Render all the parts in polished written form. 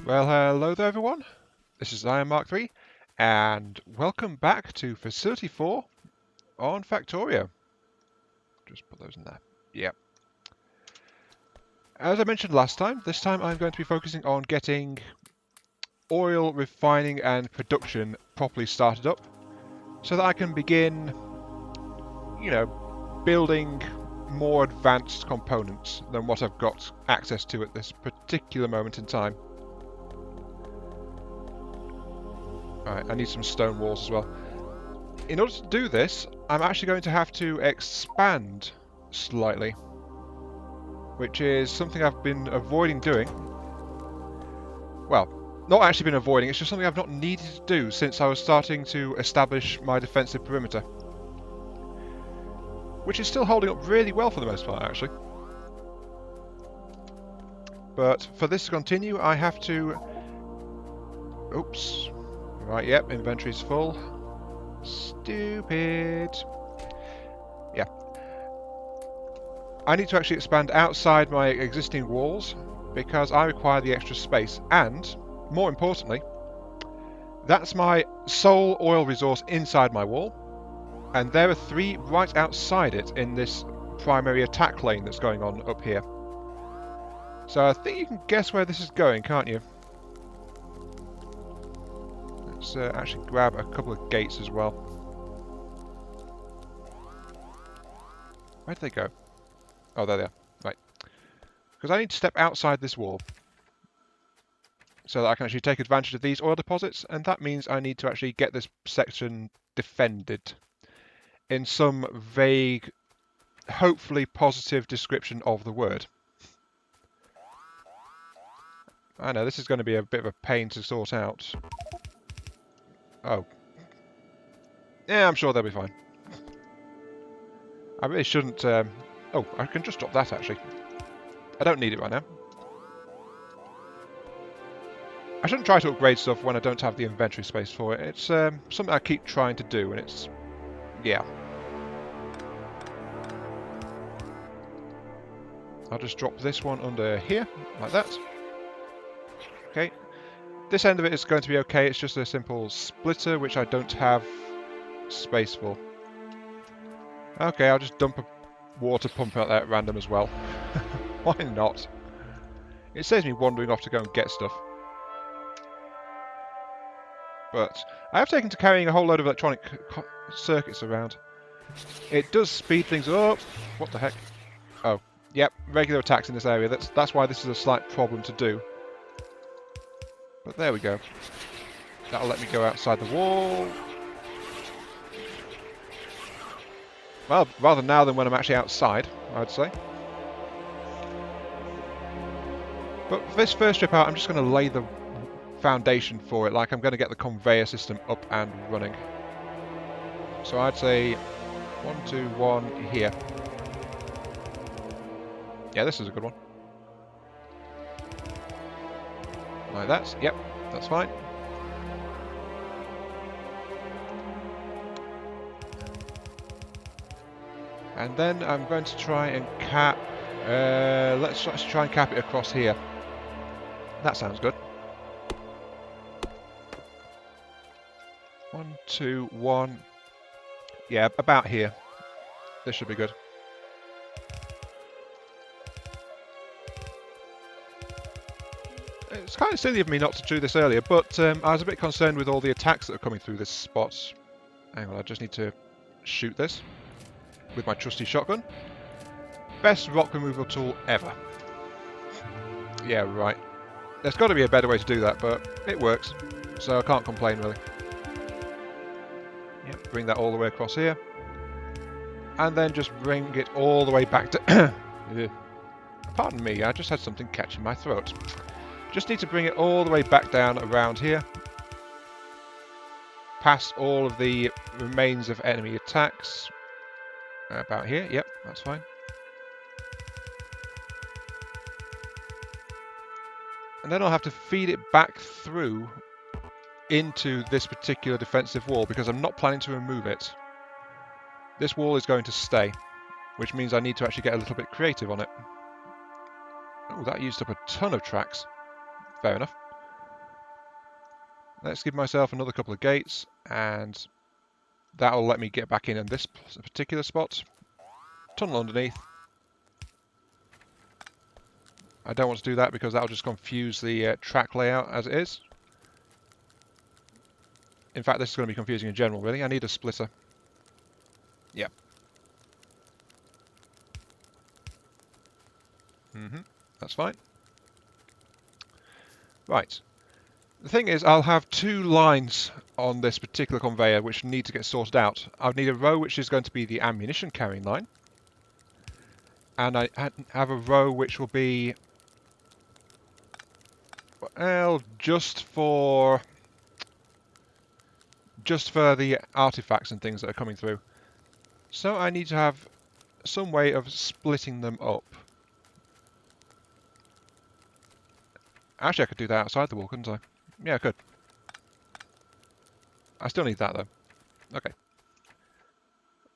Well, hello there everyone, this is Iron Mark 3 and welcome back to Facility 4 on Factorio. Just put those in there. Yep. As I mentioned last time, this time I'm going to be focusing on getting oil refining and production properly started up so that I can begin, building more advanced components than what I've got access to at this particular moment in time. Alright, I need some stone walls as well. In order to do this, I'm actually going to have to expand slightly, which is something I've been avoiding doing. Well, not actually been avoiding, it's just something I've not needed to do since I was starting to establish my defensive perimeter. Which is still holding up really well for the most part, actually. But for this to continue, I have to... Oops. Right, yep, inventory's full. Stupid. Yeah. I need to actually expand outside my existing walls because I require the extra space, and more importantly, that's my sole oil resource inside my wall, and there are 3 right outside it in this primary attack lane that's going on up here. So I think you can guess where this is going, can't you? Let's actually grab a couple of gates as well. Where'd they go? Oh, there they are. Right. Because I need to step outside this wall so that I can actually take advantage of these oil deposits, and that means I need to actually get this section defended in some vague, hopefully positive description of the word. I know, this is going to be a bit of a pain to sort out. Oh. Yeah, I'm sure they'll be fine. I really shouldn't... Oh, I can just drop that, actually. I don't need it right now. I shouldn't try to upgrade stuff when I don't have the inventory space for it. It's something I keep trying to do, and it's... yeah. I'll just drop this one under here, like that. Okay. This end of it is going to be okay, it's just a simple splitter, which I don't have space for. Okay, I'll just dump a water pump out there at random as well. Why not? It saves me wandering off to go and get stuff. But I have taken to carrying a whole load of electronic circuits around. It does speed things up. What the heck? Oh, yep, regular attacks in this area. That's why this is a slight problem to do. But there we go. That'll let me go outside the wall. Well, rather now than when I'm actually outside, I'd say. But for this first trip out, I'm just going to lay the foundation for it, like I'm going to get the conveyor system up and running. So I'd say 1, 2, 1 here. Yeah, this is a good one. Like that. Yep, that's fine. And then I'm going to try and cap... let's try and cap it across here. That sounds good. 1, 2, 1. Yeah, about here. This should be good. It's kind of silly of me not to do this earlier, but I was a bit concerned with all the attacks that are coming through this spot. Hang on, I just need to shoot this with my trusty shotgun. Best rock removal tool ever. Yeah, right. There's got to be a better way to do that, but it works. So I can't complain, really. Yep, bring that all the way across here. And then just bring it all the way back to... Pardon me, I just had something catch in my throat. Just need to bring it all the way back down around here. Past all of the remains of enemy attacks. About here, yep, that's fine. And then I'll have to feed it back through into this particular defensive wall because I'm not planning to remove it. This wall is going to stay, which means I need to actually get a little bit creative on it. Oh, that used up a ton of tracks. Fair enough. Let's give myself another couple of gates, and that'll let me get back in this particular spot. Tunnel underneath. I don't want to do that because that'll just confuse the track layout as it is. In fact, this is going to be confusing in general, really. I need a splitter. Yep. That's fine. Right. The thing is, I'll have two lines on this particular conveyor which need to get sorted out. I'll need a row which is going to be the ammunition carrying line. And I have a row which will be, well, just for the artifacts and things that are coming through. So I need to have some way of splitting them up. Actually, I could do that outside the wall, couldn't I? Yeah, I could. I still need that, though. Okay.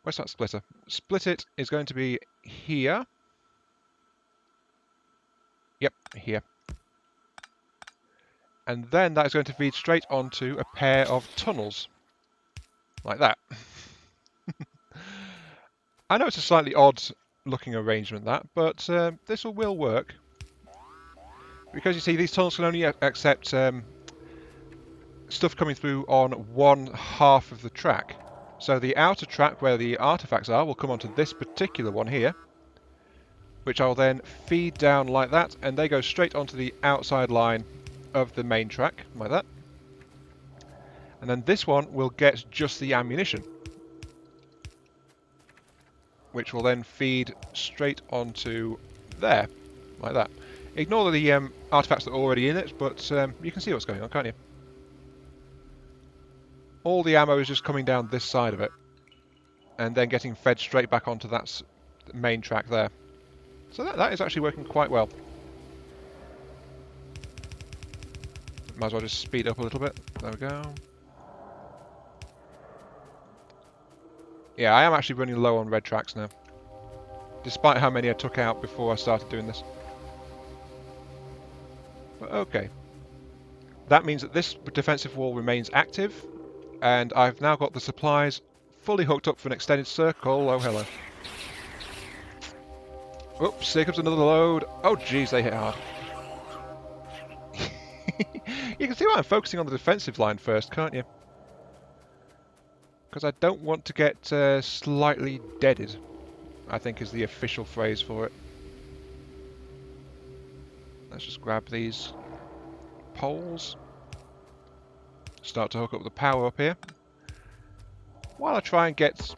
Where's that splitter? Split it is going to be here. Yep, here. And then that is going to feed straight onto a pair of tunnels. Like that. I know it's a slightly odd looking arrangement, that, but this will work. Because you see, these tunnels can only accept stuff coming through on one half of the track. So the outer track where the artifacts are will come onto this particular one here, which I'll then feed down like that, and they go straight onto the outside line of the main track, like that. And then this one will get just the ammunition, which will then feed straight onto there, like that. Ignore the artifacts that are already in it, but you can see what's going on, can't you? All the ammo is just coming down this side of it, and then getting fed straight back onto that main track there. So that is actually working quite well. Might as well just speed up a little bit. There we go. Yeah, I am actually running low on red tracks now, despite how many I took out before I started doing this. But okay. That means that this defensive wall remains active, and I've now got the supplies fully hooked up for an extended circle. Oh, hello. Oops, here comes another load. Oh, geez, they hit hard. You can see why I'm focusing on the defensive line first, can't you? Because I don't want to get slightly deaded, I think is the official phrase for it. Let's just grab these poles. Start to hook up the power up here. While I try and get,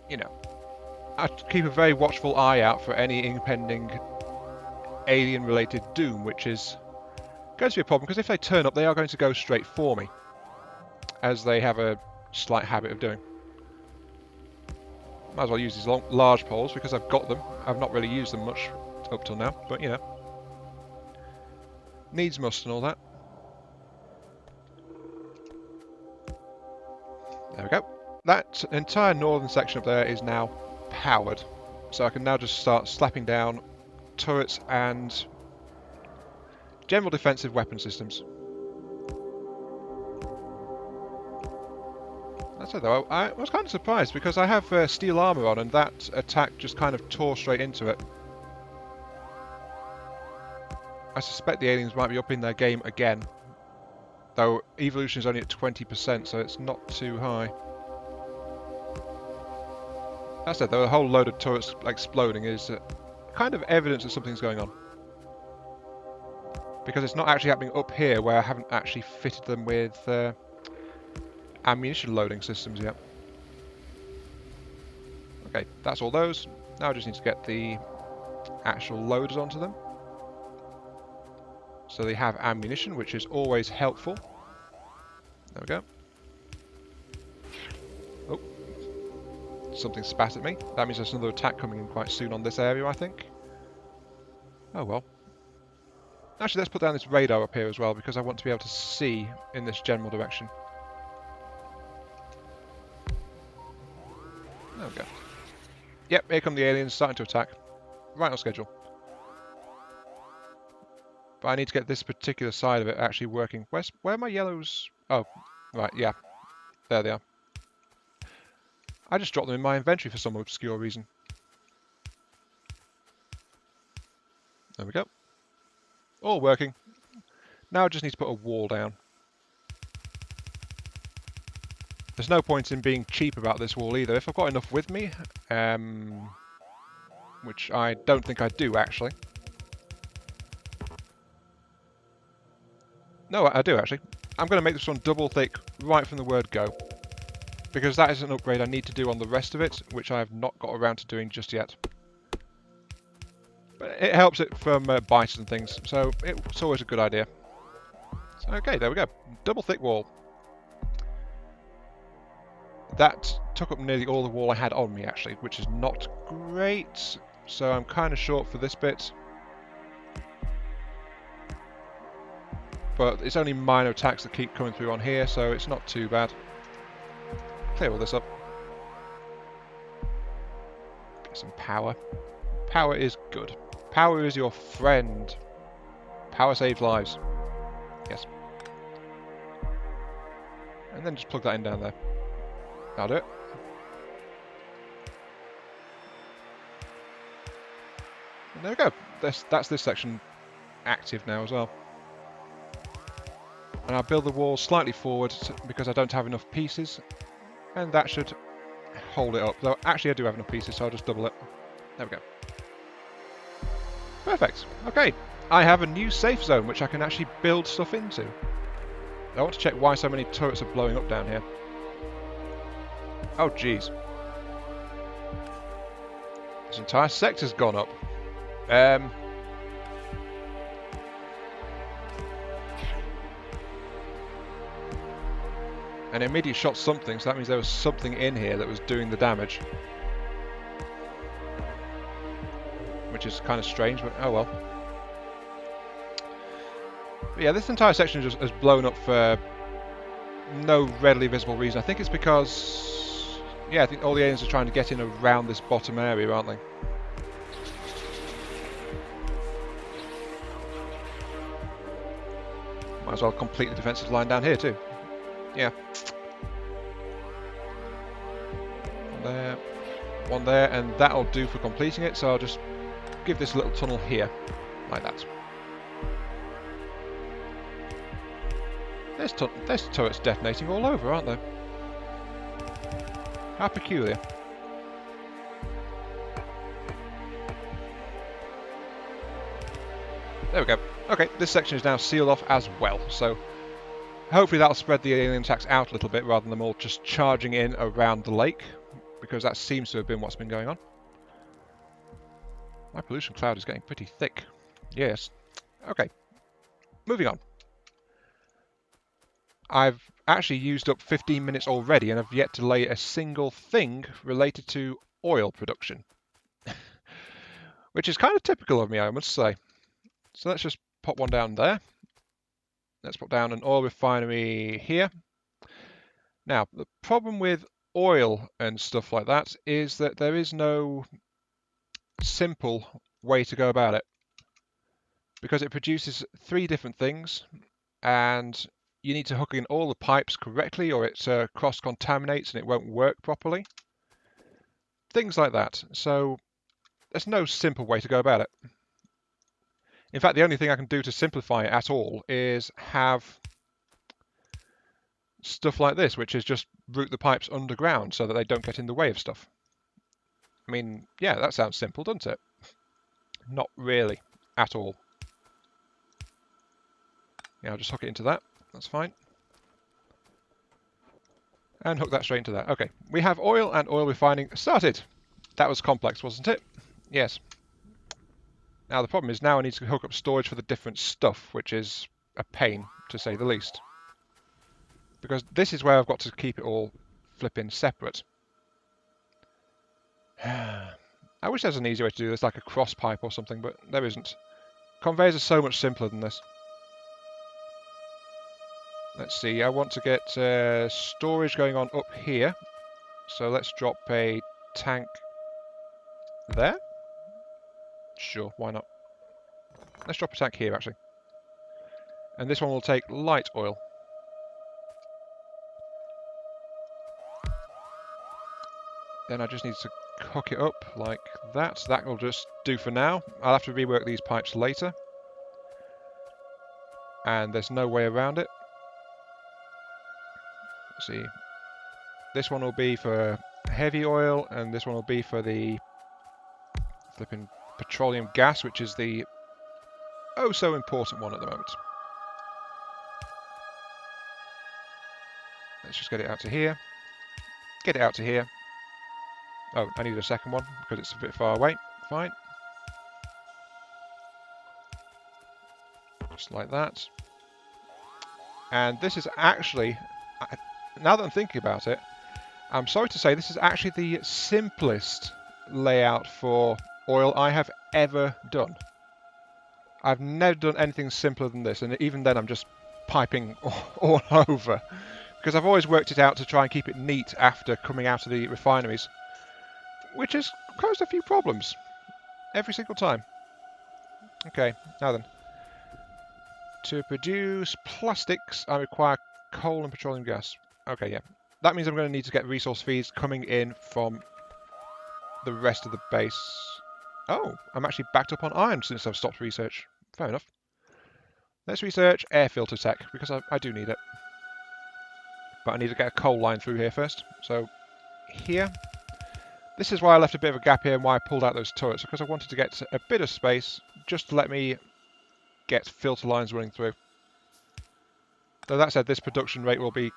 you know, I keep a very watchful eye out for any impending alien-related doom, which is going to be a problem, because if they turn up, they are going to go straight for me, as they have a slight habit of doing. Might as well use these large poles, because I've got them. I've not really used them much up till now, but, you know. Needs must and all that. There we go. That entire northern section up there is now powered. So I can now just start slapping down turrets and general defensive weapon systems. That's it though. I was kind of surprised because I have steel armor on, and that attack just kind of tore straight into it. I suspect the aliens might be up in their game again. Though evolution is only at 20%, so it's not too high. That said, though, a whole load of turrets exploding is kind of evidence that something's going on. Because it's not actually happening up here, where I haven't actually fitted them with ammunition loading systems yet. Okay, that's all those. Now I just need to get the actual loaders onto them. So they have ammunition, which is always helpful. There we go. Oh. Something spat at me. That means there's another attack coming in quite soon on this area, I think. Oh well. Actually, let's put down this radar up here as well, because I want to be able to see in this general direction. There we go. Yep, here come the aliens starting to attack. Right on schedule. But I need to get this particular side of it actually working. Where are my yellows? Oh, right, yeah. There they are. I just dropped them in my inventory for some obscure reason. There we go. All working. Now I just need to put a wall down. There's no point in being cheap about this wall either. If I've got enough with me, which I don't think I do actually. No, I do actually. I'm going to make this one double thick right from the word go. Because that is an upgrade I need to do on the rest of it, which I have not got around to doing just yet. But it helps it from bites and things, so it's always a good idea. So, okay, there we go. Double thick wall. That took up nearly all the wall I had on me, actually, which is not great. So I'm kind of short for this bit. But it's only minor attacks that keep coming through on here, so it's not too bad. Clear all this up. Get some power. Power is good. Power is your friend. Power saves lives. Yes. And then just plug that in down there. That'll do it. And there we go. That's this section active now as well. And I'll build the wall slightly forward because I don't have enough pieces. And that should hold it up. Though actually I do have enough pieces, so I'll just double it. There we go. Perfect. Okay. I have a new safe zone which I can actually build stuff into. I want to check why so many turrets are blowing up down here. Oh jeez. This entire sector's gone up. And it immediately shot something, so that means there was something in here that was doing the damage. Which is kind of strange, but oh well. But yeah, this entire section just has blown up for no readily visible reason. I think it's because... yeah, I think all the aliens are trying to get in around this bottom area, aren't they? Might as well complete the defensive line down here too. Yeah. One there, and that'll do for completing it, so I'll just give this little tunnel here, like that. There's turrets detonating all over, aren't there? How peculiar. There we go. Okay, this section is now sealed off as well, so hopefully that'll spread the alien attacks out a little bit rather than them all just charging in around the lake, because that seems to have been what's been going on. My pollution cloud is getting pretty thick. Yes. Okay. Moving on. I've actually used up 15 minutes already and I've yet to lay a single thing related to oil production. Which is kind of typical of me, I must say. So let's just pop one down there. Let's put down an oil refinery here. Now, the problem with oil and stuff like that is that there is no simple way to go about it. Because it produces 3 different things and you need to hook in all the pipes correctly or it cross-contaminates and it won't work properly. Things like that. So there's no simple way to go about it. In fact, the only thing I can do to simplify it at all is have stuff like this, which is just route the pipes underground so that they don't get in the way of stuff. I mean, yeah, that sounds simple, doesn't it? Not really, at all. Yeah, I'll just hook it into that. That's fine. And hook that straight into that. Okay, we have oil and oil refining started. That was complex, wasn't it? Yes. Now the problem is now I need to hook up storage for the different stuff, which is a pain, to say the least. Because this is where I've got to keep it all flipping separate. I wish there was an easy way to do this, like a cross pipe or something, but there isn't. Conveyors are so much simpler than this. Let's see, I want to get storage going on up here. So let's drop a tank there. Sure, why not? Let's drop a tank here, actually. And this one will take light oil. Then I just need to hook it up like that. That will just do for now. I'll have to rework these pipes later. And there's no way around it. Let's see. This one will be for heavy oil, and this one will be for the flipping petroleum gas, which is the oh so important one at the moment. Let's just get it out to here. Get it out to here. Oh, I need a second one because it's a bit far away. Fine. Just like that. And this is actually, now that I'm thinking about it, I'm sorry to say this is actually the simplest layout for oil I have ever done. I've never done anything simpler than this, and even then I'm just piping all over. Because I've always worked it out to try and keep it neat after coming out of the refineries, which has caused a few problems every single time. Okay, now then. To produce plastics, I require coal and petroleum gas. Okay, yeah. That means I'm going to need to get resource feeds coming in from the rest of the base. Oh, I'm actually backed up on iron since I've stopped research. Fair enough. Let's research air filter tech, because I do need it. But I need to get a coal line through here first. So, here. This is why I left a bit of a gap here and why I pulled out those turrets, because I wanted to get a bit of space just to let me get filter lines running through. Though that said, this production rate will be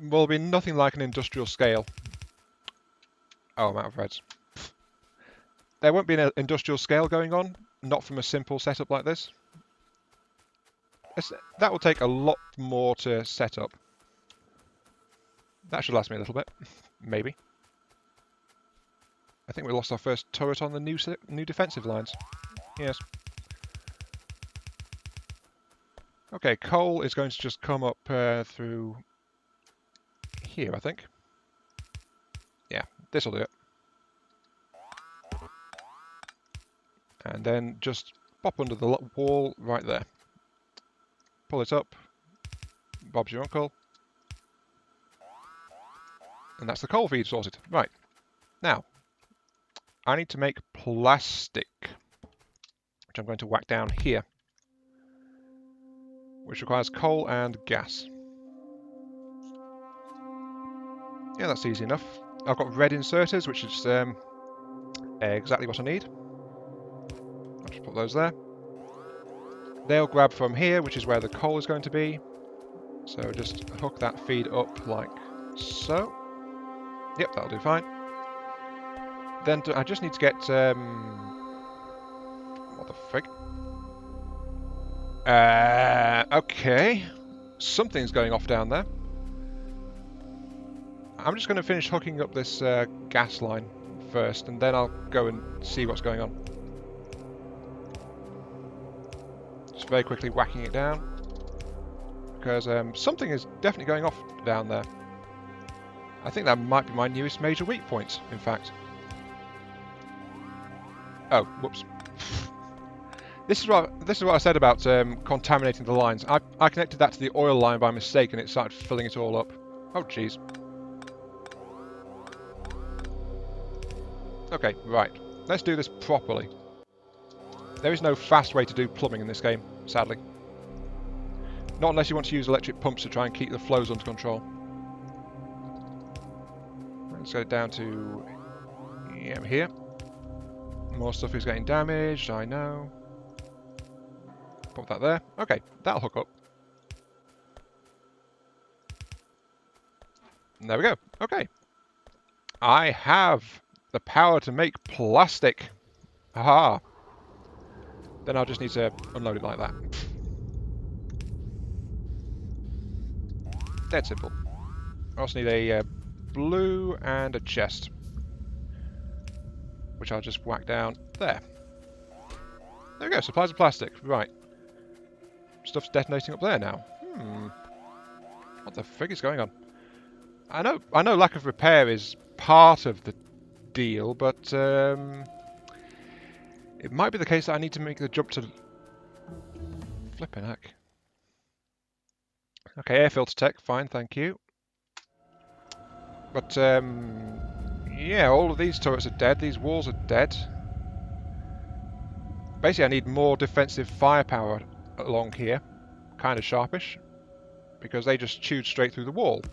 will be nothing like an industrial scale. Oh, I'm out of reds. There won't be an industrial scale going on, not from a simple setup like this. That will take a lot more to set up. That should last me a little bit, maybe. I think we lost our first turret on the new defensive lines. Yes. Okay, coal is going to just come up through here, I think. Yeah, this will do it. And then just pop under the wall right there. Pull it up. Bob's your uncle. And that's the coal feed sorted. Right. Now, I need to make plastic, which I'm going to whack down here, which requires coal and gas. Yeah, that's easy enough. I've got red inserters, which is exactly what I need. I'll just put those there. They'll grab from here, which is where the coal is going to be. So just hook that feed up like so. Yep, that'll do fine. Then I just need to get... what the frig? Okay. Something's going off down there. I'm just going to finish hooking up this gas line first, and then I'll go and see what's going on. Just very quickly whacking it down. Because something is definitely going off down there. I think that might be my newest major weak point, in fact. Oh, whoops. This is what I said about contaminating the lines. I connected that to the oil line by mistake, and it started filling it all up. Oh, jeez. Okay, right. Let's do this properly. There is no fast way to do plumbing in this game, sadly. Not unless you want to use electric pumps to try and keep the flows under control. Let's get it down to here. More stuff is getting damaged, I know. Put that there. Okay, that'll hook up. And there we go. Okay. I have the power to make plastic. Haha. Then I'll just need to unload it like that. Dead simple. I also need a blue and a chest, which I'll just whack down there. There we go, supplies of plastic. Right. Stuff's detonating up there now. What the frig is going on? I know lack of repair is part of the deal, but it might be the case that I need to make the jump to... Flipping heck. Okay, air filter tech, fine, thank you. But, yeah, all of these turrets are dead, these walls are dead. Basically, I need more defensive firepower along here. Kind of sharpish. Because they just chewed straight through the wall.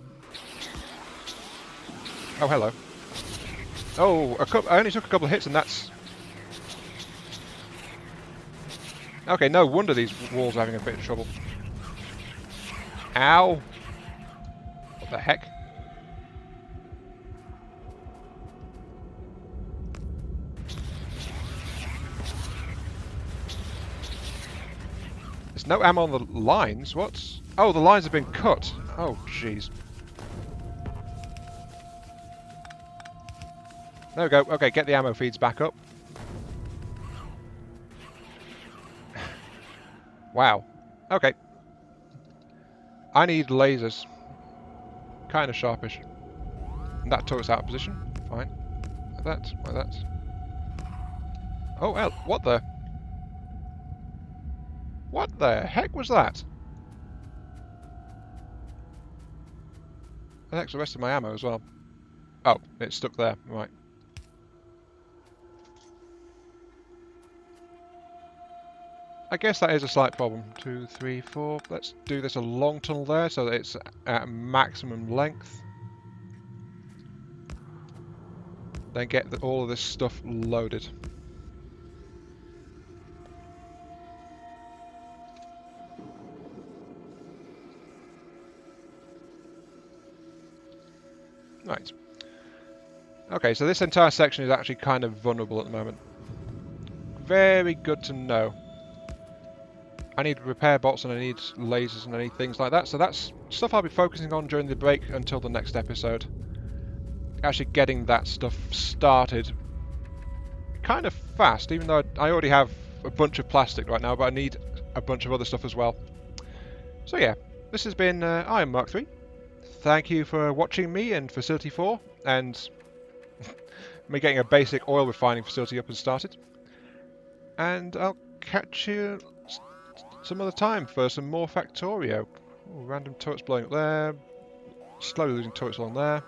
Oh, hello. Oh, I only took a couple of hits and that's... Okay, no wonder these walls are having a bit of trouble. Ow! What the heck? There's no ammo on the lines, what? Oh, the lines have been cut. Oh, jeez. There we go. Okay, get the ammo feeds back up. Wow. Okay. I need lasers. Kind of sharpish. And that turret's out of position. Fine. Like that. Like that. Oh, hell. What the? What the heck was that? That takes the rest of my ammo as well. Oh, it's stuck there. Right. I guess that is a slight problem. 2, 3, 4. Let's do this a long tunnel there so that it's at maximum length. Then get all of this stuff loaded. Right. Okay, so this entire section is actually kind of vulnerable at the moment. Very good to know. I need repair bots and I need lasers and I need things like that. So that's stuff I'll be focusing on during the break until the next episode. Actually getting that stuff started kind of fast, even though I already have a bunch of plastic right now, but I need a bunch of other stuff as well. So yeah, this has been I am Mark 3. Thank you for watching me and Facility 4, and me getting a basic oil refining facility up and started. And I'll catch you some other time for some more Factorio. Ooh, random turrets blowing up there. Slowly losing turrets along there.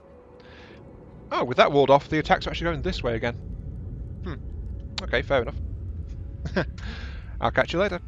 Oh, with that walled off, the attacks are actually going this way again. Okay, fair enough. I'll catch you later.